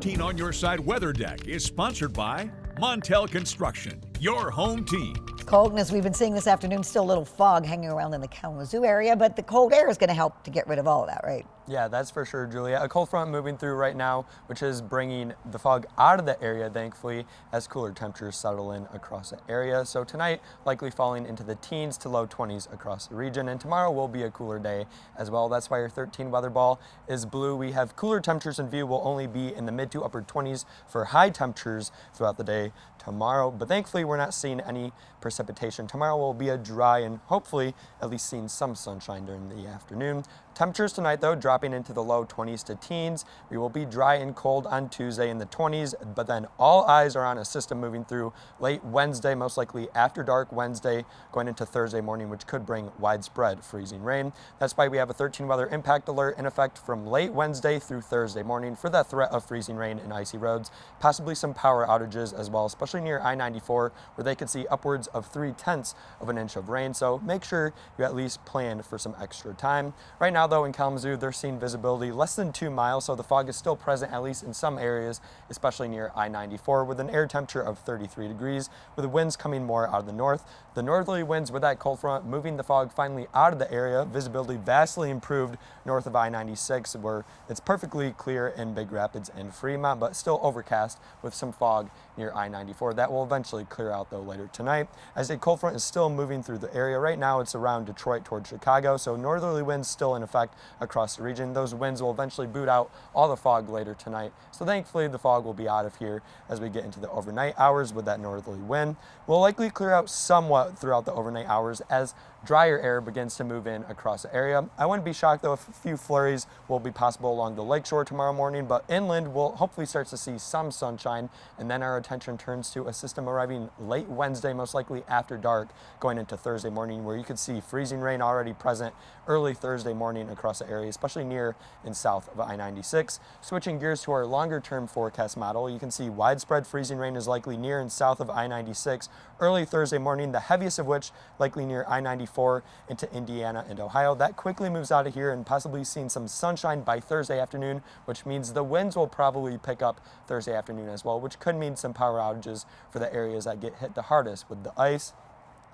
Team on Your Side Weather Deck is sponsored by Montel Construction, your home team. Cold, and as we've been seeing this afternoon, still a little fog hanging around in the Kalamazoo area, but the cold air is going to help to get rid of all of that, right? Yeah, that's for sure, Julia. A cold front moving through right now, which is bringing the fog out of the area, thankfully, as cooler temperatures settle in across the area. So tonight, likely falling into the teens to low 20s across the region, and tomorrow will be a cooler day as well. That's why your 13 weather ball is blue. We have cooler temperatures in view. Will only be in the mid to upper 20s for high temperatures throughout the day tomorrow, but thankfully we're not seeing any precipitation. Tomorrow will be a dry and hopefully at least seeing some sunshine during the afternoon. Temperatures tonight, though, dropping into the low 20s to teens. We will be dry and cold on Tuesday in the 20s, but then all eyes are on a system moving through late Wednesday, most likely after dark Wednesday, going into Thursday morning, which could bring widespread freezing rain. That's why we have a 13 weather impact alert in effect from late Wednesday through Thursday morning for that threat of freezing rain and icy roads, possibly some power outages as well, especially near I-94, where they could see upwards of 0.3 of an inch of rain. So make sure you at least plan for some extra time. Right now, though, in Kalamazoo, they're seeing visibility less than 2 miles, so the fog is still present, at least in some areas, especially near I-94, with an air temperature of 33 degrees, with the winds coming more out of the north. The northerly winds with that cold front moving the fog finally out of the area. Visibility vastly improved north of I-96, where it's perfectly clear in Big Rapids and Fremont, but still overcast with some fog near I-94. That will eventually clear out, though, later tonight, as a cold front is still moving through the area. Right now, it's around Detroit towards Chicago, so northerly winds still in effect across the region. Those winds will eventually boot out all the fog later tonight, so thankfully the fog will be out of here as we get into the overnight hours with that northerly wind. We'll likely clear out somewhat throughout the overnight hours as drier air begins to move in across the area. I wouldn't be shocked, though, if a few flurries will be possible along the lakeshore tomorrow morning, but inland we'll hopefully start to see some sunshine, and then our attention turns to a system arriving late Wednesday, most likely after dark, going into Thursday morning, where you could see freezing rain already present early Thursday morning across the area, especially near and south of I-96. Switching gears to our longer-term forecast model, you can see widespread freezing rain is likely near and south of I-96 early Thursday morning, the heaviest of which likely near I-94 into Indiana and Ohio. That quickly moves out of here and possibly seeing some sunshine by Thursday afternoon, which means the winds will probably pick up Thursday afternoon as well, which could mean some power outages for the areas that get hit the hardest with the ice.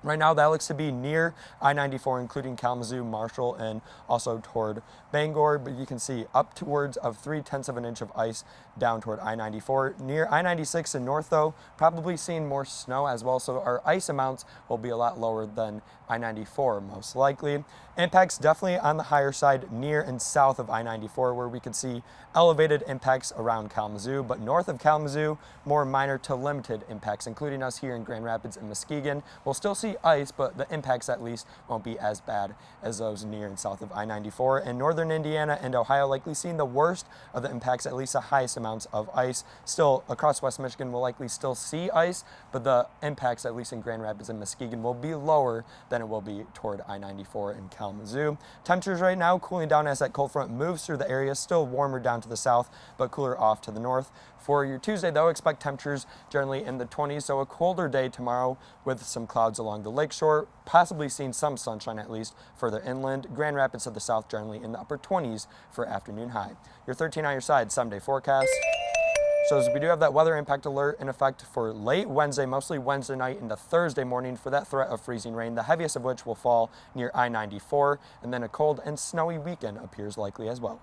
Right now, that looks to be near I-94, including Kalamazoo, Marshall, and also toward Bangor, but you can see up towards of 0.3 of an inch of ice down toward I-94. Near I-96 and north, though, probably seeing more snow as well, so our ice amounts will be a lot lower than I-94, most likely. Impacts definitely on the higher side near and south of I-94, where we could see elevated impacts around Kalamazoo, but north of Kalamazoo, more minor to limited impacts, including us here in Grand Rapids and Muskegon. We'll still see ice, but the impacts at least won't be as bad as those near and south of I-94. And northern Indiana and Ohio likely seeing the worst of the impacts, at least the highest amounts of ice. Still, across West Michigan, we'll likely still see ice, but the impacts, at least in Grand Rapids and Muskegon, will be lower than it will be toward I-94 and Kalamazoo. Temperatures right now cooling down as that cold front moves through the area, still warmer down to the south, but cooler off to the north. For your Tuesday, though, expect temperatures generally in the 20s, so a colder day tomorrow with some clouds along the lakeshore, possibly seeing some sunshine at least further inland. Grand Rapids to the south generally in the upper 20s for afternoon high. Your 13 on your side 7-day forecast shows we do have that weather impact alert in effect for late Wednesday, mostly Wednesday night into Thursday morning for that threat of freezing rain, the heaviest of which will fall near I-94, and then a cold and snowy weekend appears likely as well.